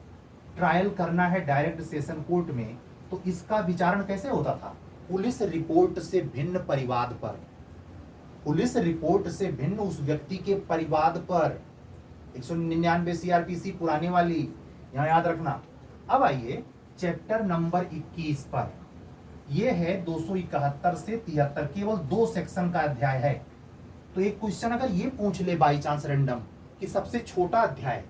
ट्रायल करना है डायरेक्ट सेशन कोर्ट में, तो इसका विचारण कैसे होता था, पुलिस रिपोर्ट से भिन्न परिवाद पर, पुलिस रिपोर्ट से भिन्न उस व्यक्ति के परिवाद पर। 199 CRPC पुरानी वाली, यहां याद रखना। अब आइए चैप्टर नंबर 21 पर, यह है 271 से 73, केवल 2 सेक्शन का अध्याय है। तो एक क्वेश्चन अगर ये पूछ ले बाई चांस रैंडम कि सबसे छोटा अध्याय,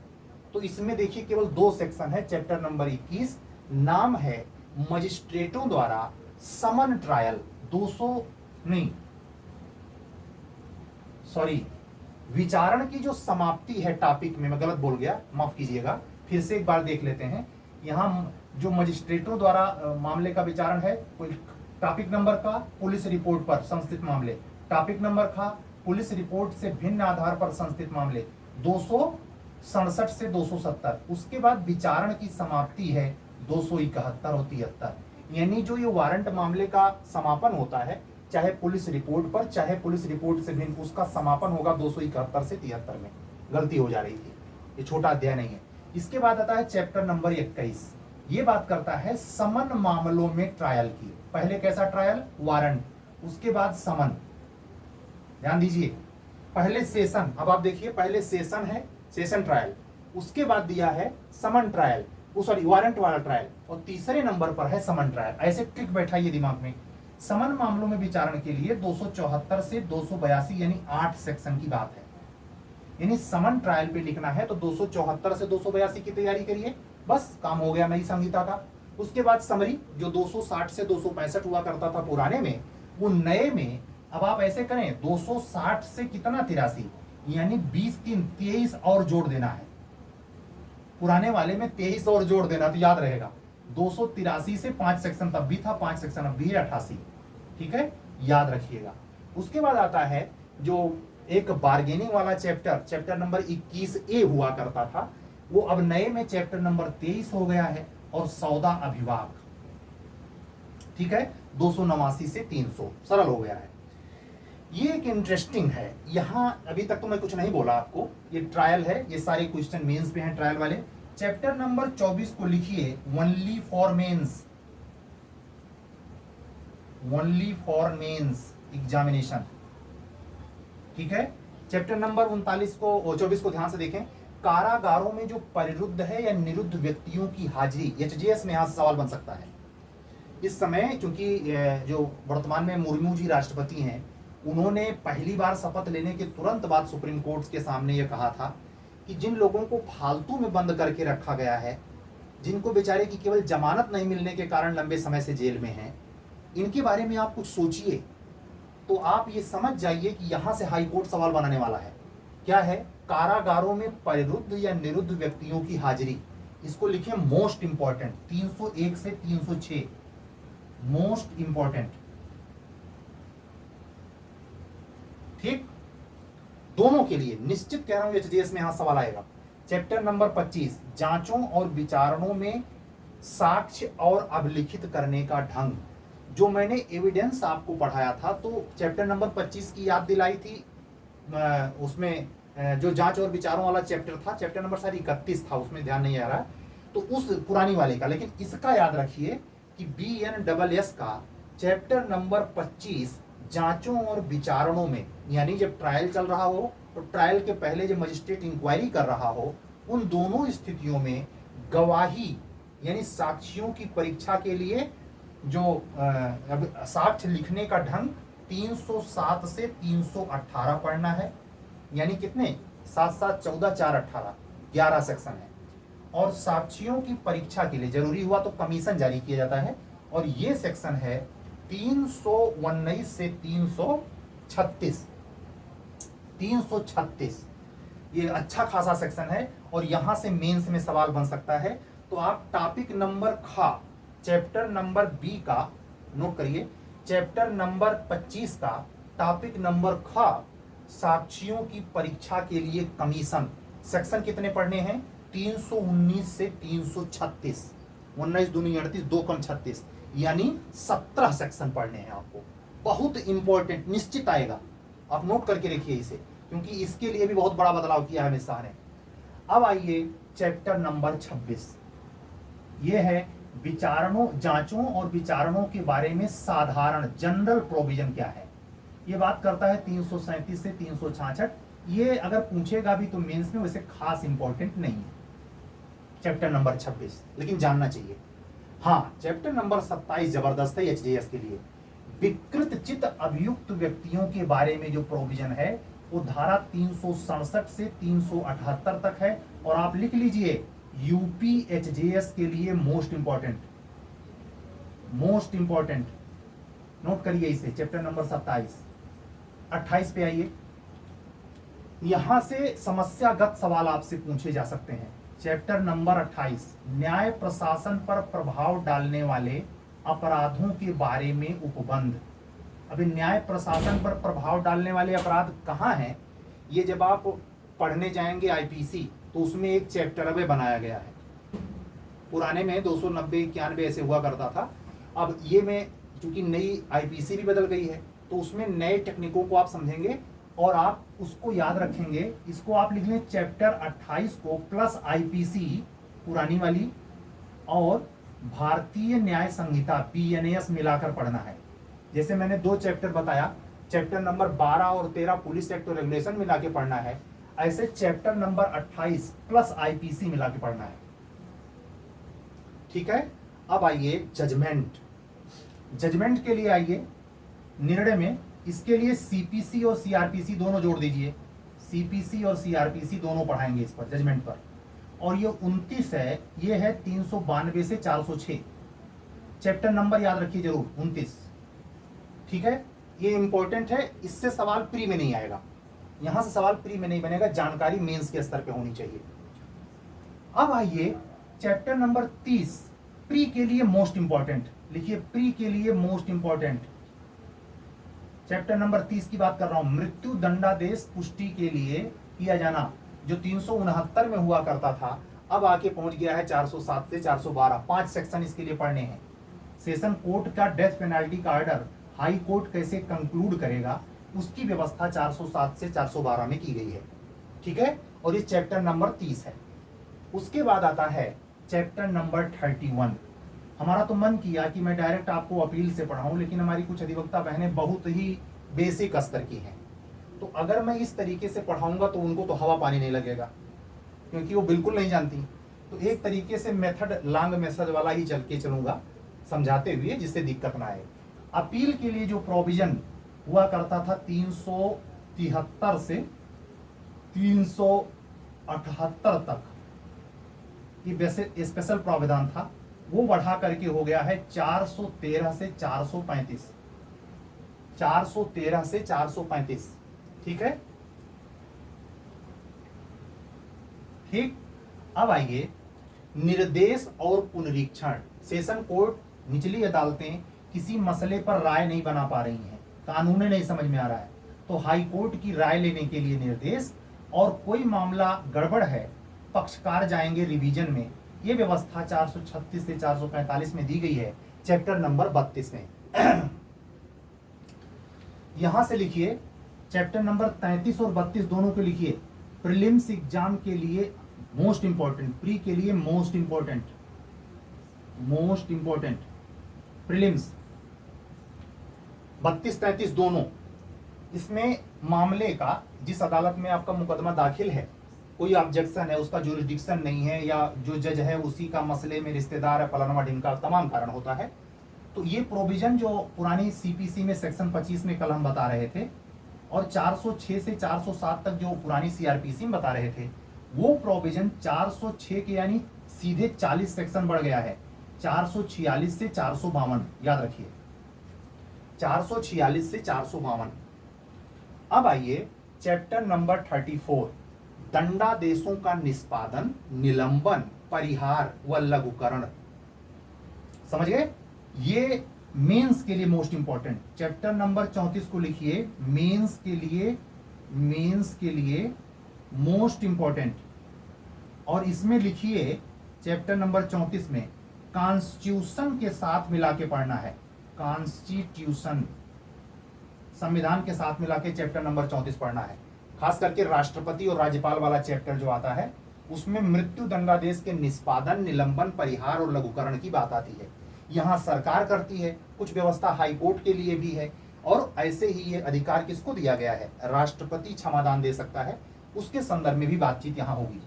तो इसमें देखिए केवल 2 सेक्शन है। चैप्टर नंबर 21, नाम है मजिस्ट्रेटों द्वारा समन ट्रायल। 200 नहीं, सॉरी, विचारण की जो समाप्ति है टॉपिक में, मैं गलत बोल गया, माफ कीजिएगा, फिर से एक बार देख लेते हैं। यहां जो मजिस्ट्रेटों द्वारा मामले का विचारण है, टॉपिक नंबर का पुलिस रिपोर्ट पर संस्थित मामले, टॉपिक नंबर का पुलिस रिपोर्ट से भिन्न आधार पर संस्थित मामले 267 से 270। उसके बाद विचारण की समाप्ति है 271 और 73, यानी जो ये वारंट मामले का समापन होता है, चाहे पुलिस रिपोर्ट पर चाहे पुलिस रिपोर्ट से भिन्न, उसका समापन होगा 271 से 73 में। गलती हो जा रही थी, ये छोटा अध्याय नहीं है। इसके बाद आता है चैप्टर नंबर 21, ये बात करता है समन मामलों में ट्रायल की। पहले कैसा ट्रायल, वारंट, उसके बाद समन। ध्यान दीजिए, पहले सेशन, अब आप देखिए पहले सेशन है, सेशन ट्रायल, उसके बाद दिया है समन ट्रायल, सॉरी वारंट वाला ट्रायल, और तीसरे नंबर पर है समन ट्रायल। ऐसे ट्रिक बैठाइए दिमाग में। समन मामलों में विचारण के लिए 274 से 282 यानी 8 सेक्शन की बात है। यानी समन ट्रायल पे लिखना है तो 274 से 282 की तैयारी करिए, बस काम हो गया नई संहिता का। उसके बाद समरी जो 260 से 265 हुआ करता था पुराने में, वो नए में अब आप ऐसे करें 260 से कितना 83, यानी 20 3 23 और जोड़ देना है। पुराने वाले में 23 और जोड़ देना तो याद रहेगा। 283 से 5 सेक्शन तब भी था, 5 सेक्शन अब भी है 88। ठीक है, याद रखिएगा। उसके बाद आता है जो एक बार्गेनिंग वाला चैप्टर, चैप्टर नंबर 21A हुआ करता था, वो अब नए में चैप्टर नंबर 23 हो गया है, और सौदा अभिभाग। ठीक है, 289 से 300 सरल हो गया है। ये एक इंटरेस्टिंग है, यहाँ अभी तक तो मैं कुछ नहीं बोला आपको, ये ट्रायल है, ये सारे क्वेश्चन मेंस पे हैं ट्रायल वाले। चैप्टर नंबर 24 को लिखिए only for mains, only for mains examination, ठीक है। चैप्टर नंबर 39 को 24 को ध्यान से देखें। कारागारों में जो परिरुद्ध है या निरुद्ध व्यक्तियों की हाजिरी, एचजीएस में यहां से सवाल बन सकता है। इस समय क्योंकि जो वर्तमान में मुर्मू जी राष्ट्रपति हैं, उन्होंने पहली बार शपथ लेने के तुरंत बाद सुप्रीम कोर्ट के सामने यह कहा था कि जिन लोगों को फालतू में बंद करके रखा गया है, जिनको बेचारे की केवल जमानत नहीं मिलने के कारण लंबे समय से जेल में हैं, इनके बारे में आप कुछ सोचिए। तो आप ये समझ जाइए कि यहां से हाई कोर्ट सवाल बनाने वाला है। क्या है? कारागारों में परिरुद्ध या निरुद्ध व्यक्तियों की हाजिरी, इसको लिखिए मोस्ट इंपॉर्टेंट, 301 से 306, मोस्ट इंपॉर्टेंट, ठीक। दोनों के लिए निश्चित कह रहा हूं, एचजीएस में यहां सवाल आएगा। चैप्टर नंबर 25 जांचों और विचारणों में साक्ष्य और अभिलिखित करने का ढंग, जो मैंने एविडेंस आपको पढ़ाया था, तो चैप्टर नंबर 25 की याद दिलाई थी। उसमें जो जांच और विचारों वाला चैप्टर था, चैप्टर नंबर शायद 31 था, उसमें ध्यान नहीं आ रहा, तो उस पुरानी वाले का। लेकिन इसका याद रखिए कि BNSS का चैप्टर नंबर 25 जांचों और विचारणों में, यानी जब ट्रायल चल रहा हो तो ट्रायल के पहले जब मजिस्ट्रेट इंक्वायरी कर रहा हो, उन दोनों स्थितियों में गवाही यानी साक्ष्यों की परीक्षा के लिए जो साक्ष्य लिखने का ढंग 307 से 318 पढ़ना है। यानी कितने? 7 7 14 4 18, 11 सेक्शन है। और साक्ष्यों की परीक्षा के लिए जरूरी हुआ तो कमीशन जारी किया जाता है, और ये सेक्शन है 319 से 336, 336। ये अच्छा खासा सेक्शन है और यहां से मेंस में सवाल बन सकता है। तो आप टॉपिक नंबर खा चैप्टर नंबर बी का नोट करिए, चैप्टर नंबर 25 का टॉपिक नंबर खा साक्ष्यों की परीक्षा के लिए कमीशन, सेक्शन कितने पढ़ने हैं? 319 से 336, 19 दूनी 38, 2 कम 36, यानी 17 सेक्शन पढ़ने हैं आपको। बहुत इंपॉर्टेंट, निश्चित आएगा, आप नोट करके रखिए इसे, क्योंकि इसके लिए भी बहुत बड़ा बदलाव किया है मिसाल ने। अब आइए चैप्टर नंबर 26, ये है विचारणों, जांचों और विचारणों के बारे में साधारण जनरल प्रोविजन क्या है। ये बात करता है 337 से 366। ये अगर पूछेगा भी तो मेंस में वैसे खास इंपॉर्टेंट नहीं है चैप्टर नंबर 26, लेकिन जानना चाहिए। हाँ, चैप्टर नंबर 27 जबरदस्त है एचजीएस के लिए। विकृत चित्त अभियुक्त व्यक्तियों के बारे में जो प्रोविजन है वो धारा 367 से 378 तक है। और आप लिख लीजिए यूपी एचजीएस के लिए most important, most important, note करिए इसे, चैप्टर नंबर 27। 28 पे आइए, यहां से समस्यागत सवाल आपसे पूछे जा सकते हैं। चैप्टर नंबर 28 न्याय प्रशासन पर प्रभाव डालने वाले अपराधों के बारे में उपबंध। अभी न्याय प्रशासन पर प्रभाव डालने वाले अपराध कहाँ हैं? ये जब आप पढ़ने जाएंगे आईपीसी तो उसमें एक चैप्टर अभी बनाया गया है। पुराने में 290 91 ऐसे हुआ करता था। अब ये में चूंकि नई आईपीसी भी बदल गई है तो उसमें नए टेक्निकों को आप समझेंगे और आप उसको याद रखेंगे। इसको आप लिख लें चैप्टर 28 को प्लस आईपीसी पुरानी वाली और भारतीय न्याय संहिता BNAS मिलाकर पढ़ना है। जैसे मैंने 2 चैप्टर बताया, चैप्टर नंबर 12 और 13 पुलिस एक्ट और रेगुलेशन मिला के पढ़ना है, ऐसे चैप्टर नंबर 28 प्लस आईपीसी मिला के पढ़ना है, ठीक है। अब आइए जजमेंट, जजमेंट के लिए आइए निर्णय में, इसके लिए सीपीसी और सीआरपीसी दोनों जोड़ दीजिए। सीपीसी और सीआरपीसी दोनों पढ़ाएंगे इस पर, जजमेंट पर। और ये 29 है, ये है 392 से 406। चैप्टर नंबर याद रखिए जरूर, 29, ठीक है। ये इंपॉर्टेंट है, इससे सवाल प्री में नहीं आएगा, यहां से सवाल प्री में नहीं बनेगा, जानकारी मेंस के स्तर पे होनी चाहिए। अब आइए चैप्टर नंबर 30 प्री के लिए मोस्ट इंपॉर्टेंट, लिखिए प्री के लिए मोस्ट इंपॉर्टेंट। चैप्टर नंबर 30 की बात कर रहा हूं, मृत्यु दंडादेश पुष्टि के लिए किया जाना, जो 369 में हुआ करता था, अब आके पहुंच गया है 407 से 412। 5 सेक्शन इसके लिए पढ़ने हैं। सेशन कोर्ट का डेथ पेनल्टी का ऑर्डर हाई कोर्ट कैसे कंक्लूड करेगा, उसकी व्यवस्था 407 से 412 में की गई है। ठीक है, और ये चैप्टर नंबर 30 है। उसके बाद आता है चैप्टर नंबर 31। हमारा तो मन किया कि मैं डायरेक्ट आपको अपील से पढ़ाऊं, लेकिन हमारी कुछ अधिवक्ता बहनें बहुत ही बेसिक स्तर की हैं, तो अगर मैं इस तरीके से पढ़ाऊंगा तो उनको तो हवा पानी नहीं लगेगा, क्योंकि वो बिल्कुल नहीं जानती। तो एक तरीके से मेथड लॉन्ग मेथड वाला ही चल के चलूंगा समझाते हुए, जिससे दिक्कत ना आए। अपील के लिए जो प्रोविजन हुआ करता था 373 से 378 तक, ये वैसे स्पेशल प्रावधान था, वो बढ़ा करके हो गया है 413 से 435, 413 से 435। ठीक है, ठीक। अब आइए निर्देश और पुनरीक्षण। सेशन कोर्ट निचली अदालतें किसी मसले पर राय नहीं बना पा रही हैं, कानून नहीं समझ में आ रहा है, तो हाई कोर्ट की राय लेने के लिए निर्देश, और कोई मामला गड़बड़ है पक्षकार जाएंगे रिवीजन में। ये व्यवस्था 436 से 445 में दी गई है, चैप्टर नंबर 32 में। यहां से लिखिए, चैप्टर नंबर 33 और 32 दोनों के लिखिए। प्रीलिम्स एग्जाम के लिए मोस्ट इंपॉर्टेंट, प्री के लिए most important, most important prelims 32-33 दोनों। इसमें मामले का, जिस अदालत में आपका मुकदमा दाखिल है, कोई ऑब्जेक्शन है, उसका जुरिडिक्शन नहीं है, या जो जज है उसी का मसले में रिश्तेदार है, फलाना ढिमका, तमाम कारण होता है। तो ये प्रोविजन जो पुरानी सीपीसी में सेक्शन 25 में कल हम बता रहे थे, और 406 से 407 तक जो पुरानी सीआरपीसी में बता रहे थे, वो प्रोविजन 406 के यानी सीधे 40 सेक्शन बढ़ गया है, 446 से 452, याद रखिए 446 से 452। अब आइए चैप्टर नंबर 34, दंडादेशों का निष्पादन, निलंबन, परिहार व लघुकरण। समझ गए? ये मेंस के लिए मोस्ट इंपॉर्टेंट। चैप्टर नंबर 34 को लिखिए, मेंस के लिए मोस्ट इंपॉर्टेंट। और इसमें लिखिए चैप्टर नंबर 34 में कॉन्स्टिट्यूशन के साथ मिला के पढ़ना है, कॉन्स्टिट्यूशन, संविधान के साथ मिला के चैप्टर नंबर 34 पढ़ना है। खास करके राष्ट्रपति और राज्यपाल वाला चैप्टर जो आता है, उसमें मृत्यु दंडादेश के निष्पादन, निलंबन, परिहार और लघुकरण की बात आती है। यहाँ सरकार करती है, कुछ व्यवस्था हाई कोर्ट के लिए भी है, और ऐसे ही ये अधिकार किसको दिया गया है? राष्ट्रपति क्षमादान दे सकता है, उसके संदर्भ में भी बातचीत यहाँ होगी।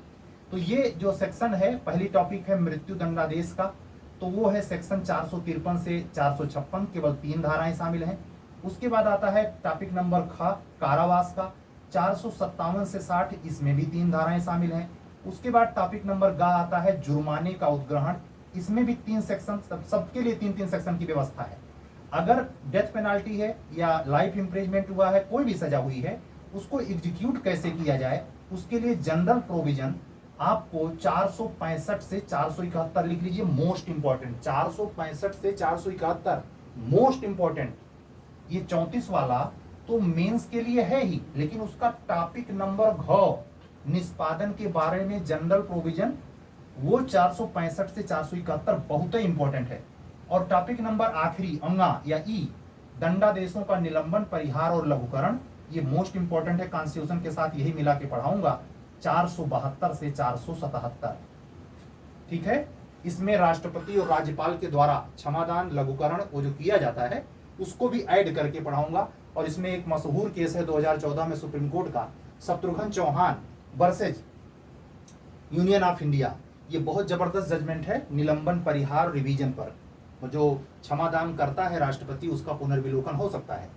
तो ये जो सेक्शन है, पहली टॉपिक है मृत्यु दंडादेश का, तो वो है सेक्शन 453 से 456, केवल 3 धाराएं शामिल हैं। उसके बाद आता है टॉपिक नंबर ख, कारावास का, 457 से 60, इसमें भी 3 धाराएं शामिल हैं। उसके बाद टॉपिक नंबर ग आता है जुर्माने का उद्ग्रहण, इसमें भी 3 सेक्शन, सबके लिए 3-3 सेक्शन की व्यवस्था है। अगर डेथ पेनाल्टी है या लाइफ इम्प्रिजमेंट हुआ है, कोई भी सजा हुई है, उसको एग्जीक्यूट कैसे किया जाए, उसके लिए जनरल प्रोविजन आपको 465 से 471 लिख लीजिए, मोस्ट इंपॉर्टेंट। 465 से 471 मोस्ट इंपॉर्टेंट। ये 34 वाला तो मेंस के लिए है ही, लेकिन उसका टॉपिक नंबर घ, निष्पादन के बारे में जनरल प्रोविजन, वो 465 से 471 बहुत ही इंपॉर्टेंट है। और टॉपिक नंबर आखिरी अंगा या ई, दंडादेशों का निलंबन, परिहार और लघुकरण, ये मोस्ट इंपॉर्टेंट है। कॉन्स्टिट्यूशन के साथ यही मिला के पढ़ाऊंगा, 472 से 477। ठीक है, इसमें राष्ट्रपति और राज्यपाल के द्वारा क्षमादान, लघुकरण वो जो किया जाता है, उसको भी ऐड करके पढ़ाऊंगा। और इसमें एक मशहूर केस है 2014 में सुप्रीम कोर्ट का, Shatrughan Chauhan versus union of India. ये बहुत जबरदस्त जजमेंट है निलंबन, परिहार, रिवीजन पर। जो क्षमादान करता है राष्ट्रपति, उसका पुनर्विलोकन हो सकता है।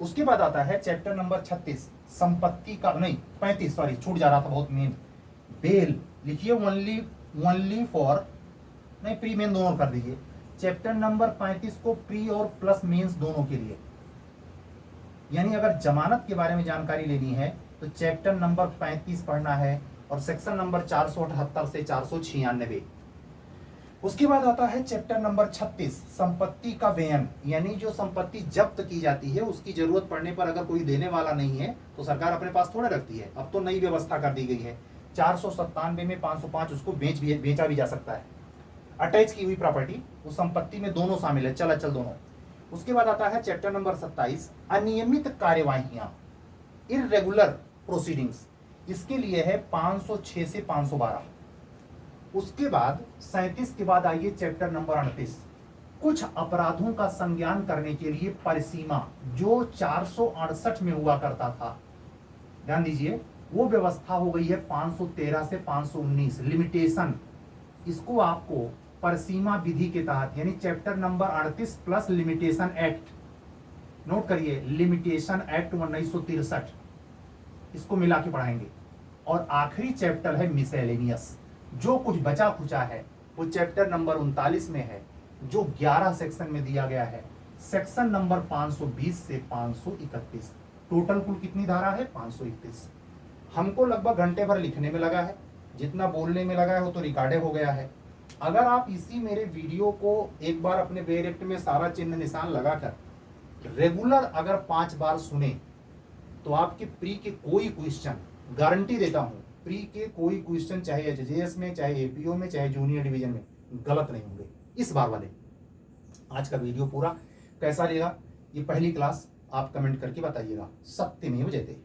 उसके बाद आता है चैप्टर नंबर 36, संपत्ति का, नहीं 35, सॉरी छूट जा रहा था बहुत मेन, बेल लिखिए, ओनली फॉर, नहीं प्री मेन दोनों कर दीजिए। चैप्टर नंबर 35 को प्री और प्लस मेंस दोनों के लिए, यानी अगर जमानत के बारे में जानकारी लेनी है तो चैप्टर नंबर 35 पढ़ना है, और सेक्शन नंबर 478 से 496। उसके बाद आता है चैप्टर नंबर 36, संपत्ति का व्ययन, यानी जो संपत्ति जब्त की जाती है उसकी जरूरत पड़ने पर अगर कोई देने वाला नहीं है तो सरकार अपने पास थोड़ा रखती है। अब तो नई व्यवस्था कर दी गई है, 497 में 505 उसको बेचा भी जा सकता है। अटैच की हुई प्रॉपर्टी, उस संपत्ति में दोनों शामिल है, चल अचल दोनों। उसके बाद आता है चैप्टर नंबर 27, अनियमित कार्यवाहियां, इररेगुलर प्रोसीडिंग्स। इसके लिए है 506 से 512। उसके बाद 37 के बाद आइए चैप्टर नंबर 38, कुछ अपराधों का संज्ञान करने के लिए परिसीमा, जो 468 में हुआ करता था, ध्यान दीजिए, वो व्यवस्था हो गई है 513 से 519, लिमिटेशन। इसको आपको परिसीमा विधि के तहत, यानी chapter number 38 plus limitation act, note करिए, लिमिटेशन एक्ट 1963, इसको मिला के पढ़ाएंगे। और आखिरी चैप्टर है मिसलेनियस, जो कुछ बचा खुचा है वो चैप्टर नंबर 39 में है, जो 11 सेक्शन में दिया गया है, सेक्शन नंबर 520 से 531। टोटल कुल कितनी धारा है? 531। हमको लगभग घंटे भर लिखने में लगा है, जितना बोलने में लगा है वो तो रिकॉर्डेड हो गया है। अगर आप इसी मेरे वीडियो को एक बार अपने डायरेक्ट में सारा चिन्ह निशान लगाकर रेगुलर अगर 5 बार सुने तो आपके प्री के कोई क्वेश्चन, गारंटी देता हूं, प्री के कोई क्वेश्चन चाहे एचजेएस में, चाहे एपीओ में, चाहे जूनियर डिवीजन में गलत नहीं होंगे इस बार वाले। आज का वीडियो पूरा कैसा लगा, ये पहली क्लास, आप कमेंट करके बताइएगा। सत्यमेव जयते।